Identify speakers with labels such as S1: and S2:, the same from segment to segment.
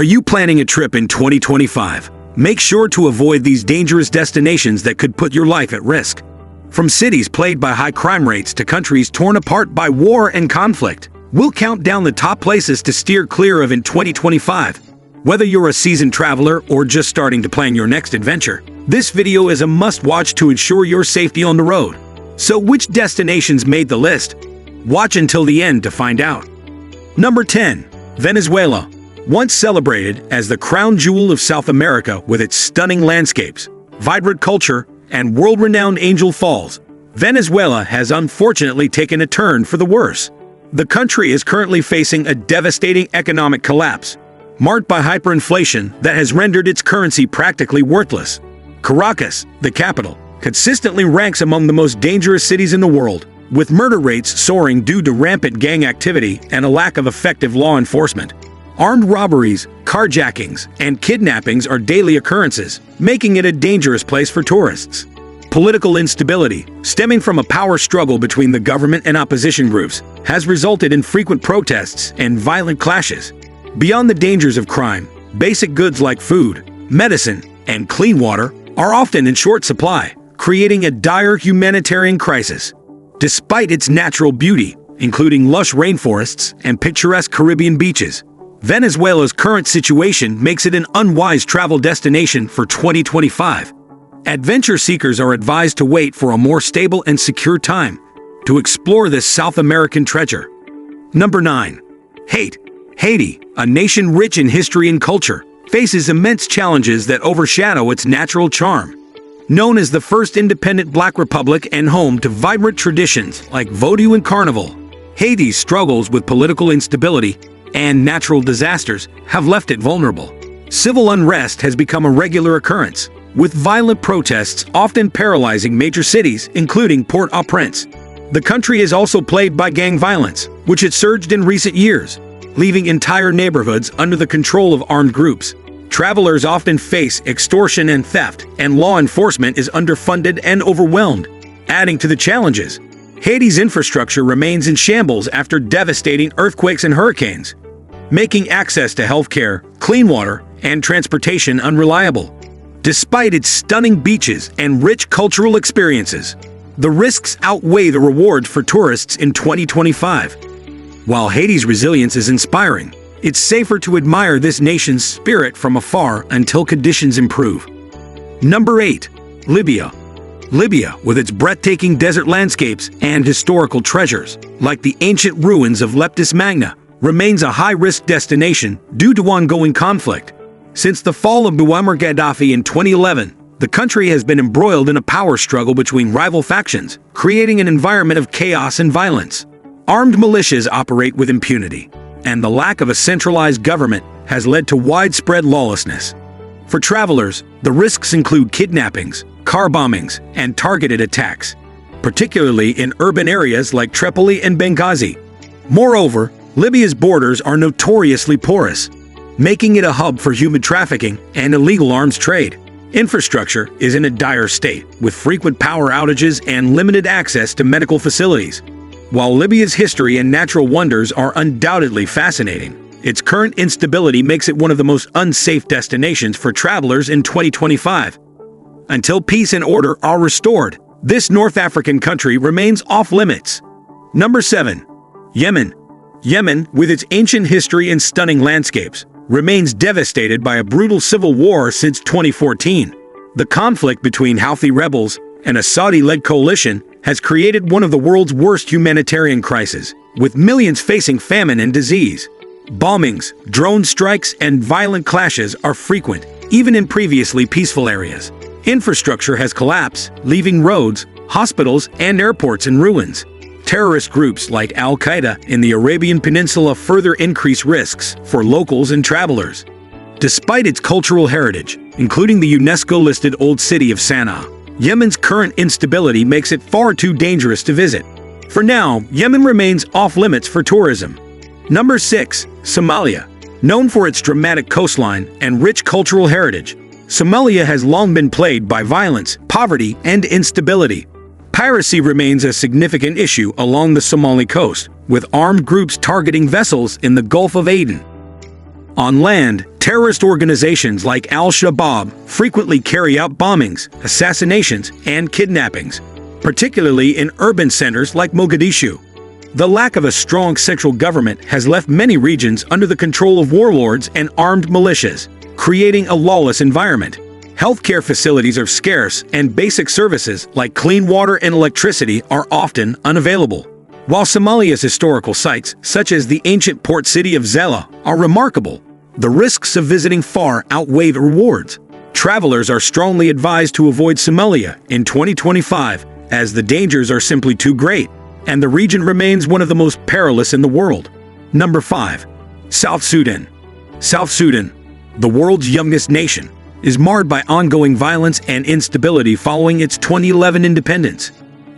S1: Are you planning a trip in 2025? Make sure to avoid these dangerous destinations that could put your life at risk. From cities plagued by high crime rates to countries torn apart by war and conflict, we'll count down the top places to steer clear of in 2025. Whether you're a seasoned traveler or just starting to plan your next adventure, this video is a must-watch to ensure your safety on the road. So which destinations made the list? Watch until the end to find out. Number 10. Venezuela. Once celebrated as the crown jewel of South America with its stunning landscapes, vibrant culture, and world-renowned Angel Falls, Venezuela has unfortunately taken a turn for the worse. The country is currently facing a devastating economic collapse, marked by hyperinflation that has rendered its currency practically worthless. Caracas, the capital, consistently ranks among the most dangerous cities in the world, with murder rates soaring due to rampant gang activity and a lack of effective law enforcement. Armed robberies, carjackings, and kidnappings are daily occurrences, making it a dangerous place for tourists. Political instability, stemming from a power struggle between the government and opposition groups, has resulted in frequent protests and violent clashes. Beyond the dangers of crime, basic goods like food, medicine, and clean water are often in short supply, creating a dire humanitarian crisis. Despite its natural beauty, including lush rainforests and picturesque Caribbean beaches, Venezuela's current situation makes it an unwise travel destination for 2025. Adventure seekers are advised to wait for a more stable and secure time to explore this South American treasure. Number 9. Haiti, a nation rich in history and culture, faces immense challenges that overshadow its natural charm. Known as the first independent Black republic and home to vibrant traditions like Vodou and Carnival, Haiti's struggles with political instability and natural disasters have left it vulnerable. Civil unrest has become a regular occurrence, with violent protests often paralyzing major cities, including Port-au-Prince. The country is also plagued by gang violence, which has surged in recent years, leaving entire neighborhoods under the control of armed groups. Travelers often face extortion and theft, and law enforcement is underfunded and overwhelmed, adding to the challenges. Haiti's infrastructure remains in shambles after devastating earthquakes and hurricanes, making access to healthcare, clean water, and transportation unreliable. Despite its stunning beaches and rich cultural experiences, the risks outweigh the rewards for tourists in 2025. While Haiti's resilience is inspiring, it's safer to admire this nation's spirit from afar until conditions improve. Number 8. Libya. Libya, with its breathtaking desert landscapes and historical treasures, like the ancient ruins of Leptis Magna, remains a high-risk destination due to ongoing conflict. Since the fall of Muammar Gaddafi in 2011, the country has been embroiled in a power struggle between rival factions, creating an environment of chaos and violence. Armed militias operate with impunity, and the lack of a centralized government has led to widespread lawlessness. For travelers, the risks include kidnappings, car bombings, and targeted attacks, particularly in urban areas like Tripoli and Benghazi. Moreover, Libya's borders are notoriously porous, making it a hub for human trafficking and illegal arms trade. Infrastructure is in a dire state, with frequent power outages and limited access to medical facilities. While Libya's history and natural wonders are undoubtedly fascinating, its current instability makes it one of the most unsafe destinations for travelers in 2025. Until peace and order are restored, this North African country remains off-limits. Number 7. Yemen. Yemen, with its ancient history and stunning landscapes, remains devastated by a brutal civil war since 2014. The conflict between Houthi rebels and a Saudi-led coalition has created one of the world's worst humanitarian crises, with millions facing famine and disease. Bombings, drone strikes, and violent clashes are frequent, even in previously peaceful areas. Infrastructure has collapsed, leaving roads, hospitals, and airports in ruins. Terrorist groups like Al-Qaeda in the Arabian Peninsula further increase risks for locals and travelers. Despite its cultural heritage, including the UNESCO-listed Old City of Sana'a, Yemen's current instability makes it far too dangerous to visit. For now, Yemen remains off-limits for tourism. Number 6. Somalia. Known for its dramatic coastline and rich cultural heritage, Somalia has long been plagued by violence, poverty, and instability. Piracy remains a significant issue along the Somali coast, with armed groups targeting vessels in the Gulf of Aden. On land, Terrorist organizations like Al-Shabaab frequently carry out bombings, assassinations, and kidnappings, particularly in urban centers like Mogadishu. The lack of a strong central government has left many regions under the control of warlords and armed militias, creating a lawless environment. Healthcare facilities are scarce, and basic services like clean water and electricity are often unavailable. While Somalia's historical sites, such as the ancient port city of Zela, are remarkable, the risks of visiting far outweigh the rewards. Travelers are strongly advised to avoid Somalia in 2025, as the dangers are simply too great, and the region remains one of the most perilous in the world. Number 5. South Sudan. South Sudan, the world's youngest nation, is marred by ongoing violence and instability following its 2011 independence.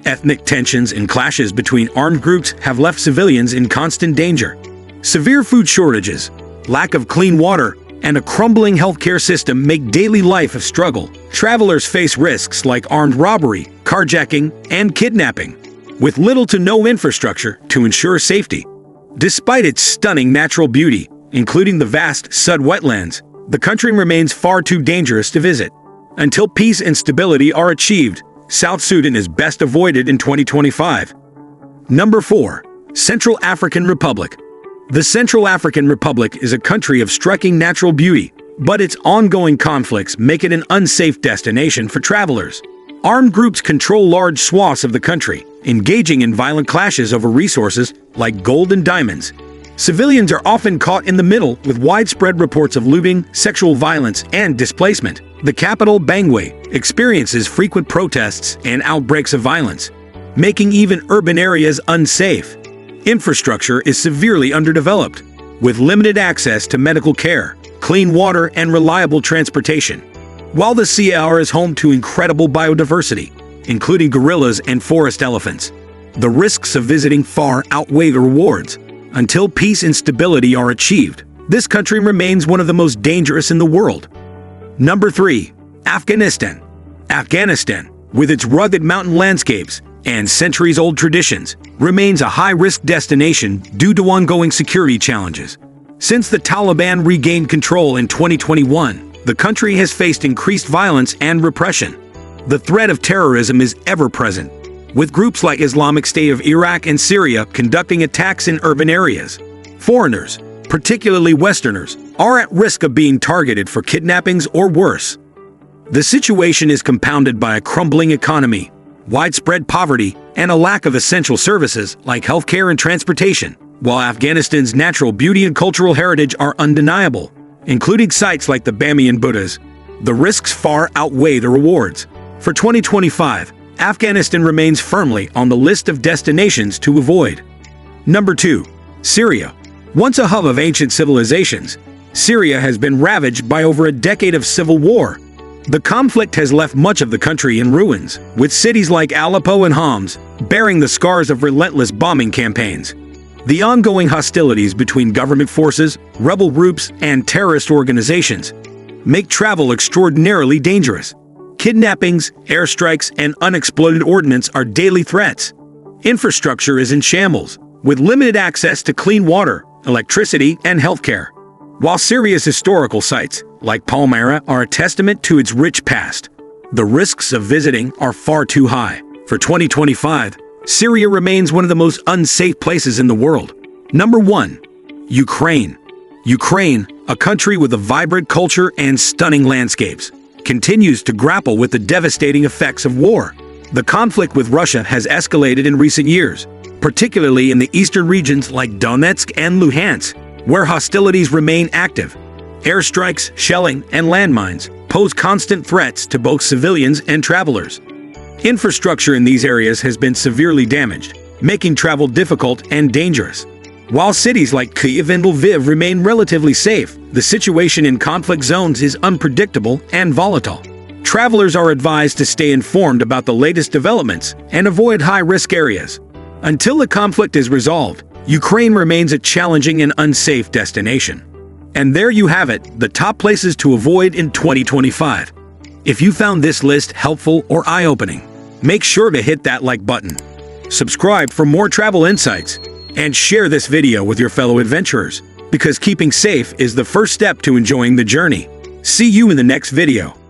S1: Ethnic tensions and clashes between armed groups have left civilians in constant danger. Severe food shortages, lack of clean water, and a crumbling healthcare system make daily life a struggle. Travelers face risks like armed robbery, carjacking, and kidnapping, with little to no infrastructure to ensure safety. Despite its stunning natural beauty, including the vast Sud wetlands, the country remains far too dangerous to visit. Until peace and stability are achieved, South Sudan is best avoided in 2025. Number 4. Central African Republic. The Central African Republic is a country of striking natural beauty, but its ongoing conflicts make it an unsafe destination for travelers. Armed groups control large swaths of the country, engaging in violent clashes over resources like gold and diamonds. Civilians are often caught in the middle with widespread reports of looting, sexual violence, and displacement. The capital, Bangui, experiences frequent protests and outbreaks of violence, making even urban areas unsafe. Infrastructure is severely underdeveloped, with limited access to medical care, clean water, and reliable transportation. While the CAR is home to incredible biodiversity, including gorillas and forest elephants, the risks of visiting far outweigh the rewards. Until peace and stability are achieved, this country remains one of the most dangerous in the world. Number 3. Afghanistan. Afghanistan, with its rugged mountain landscapes and centuries-old traditions, remains a high-risk destination due to ongoing security challenges. Since the Taliban regained control in 2021, the country has faced increased violence and repression. The threat of terrorism is ever present, with groups like Islamic State of Iraq and Syria conducting attacks in urban areas. Foreigners, particularly Westerners, are at risk of being targeted for kidnappings or worse. The situation is compounded by a crumbling economy, widespread poverty, and a lack of essential services like healthcare and transportation. While Afghanistan's natural beauty and cultural heritage are undeniable, including sites like the Bamiyan Buddhas, the risks far outweigh the rewards. For 2025, Afghanistan remains firmly on the list of destinations to avoid. Number 2. Syria. Once a hub of ancient civilizations, Syria has been ravaged by over a decade of civil war. The conflict has left much of the country in ruins, with cities like Aleppo and Homs bearing the scars of relentless bombing campaigns. The ongoing hostilities between government forces, rebel groups, and terrorist organizations make travel extraordinarily dangerous. Kidnappings, airstrikes, and unexploded ordnance are daily threats. Infrastructure is in shambles, with limited access to clean water, electricity, and healthcare. While Syria's historical sites, like Palmyra, are a testament to its rich past, the risks of visiting are far too high. For 2025, Syria remains one of the most unsafe places in the world. Number 1. Ukraine. Ukraine, a country with a vibrant culture and stunning landscapes, continues to grapple with the devastating effects of war. The conflict with Russia has escalated in recent years, particularly in the eastern regions like Donetsk and Luhansk, where hostilities remain active. Airstrikes, shelling, and landmines pose constant threats to both civilians and travelers. Infrastructure in these areas has been severely damaged, making travel difficult and dangerous. While cities like Kyiv and Lviv remain relatively safe, the situation in conflict zones is unpredictable and volatile. Travelers are advised to stay informed about the latest developments and avoid high-risk areas. Until the conflict is resolved, Ukraine remains a challenging and unsafe destination. And there you have it, the top places to avoid in 2025. If you found this list helpful or eye-opening, make sure to hit that like button, subscribe for more travel insights, and share this video with your fellow adventurers. because keeping safe is the first step to enjoying the journey. See you in the next video.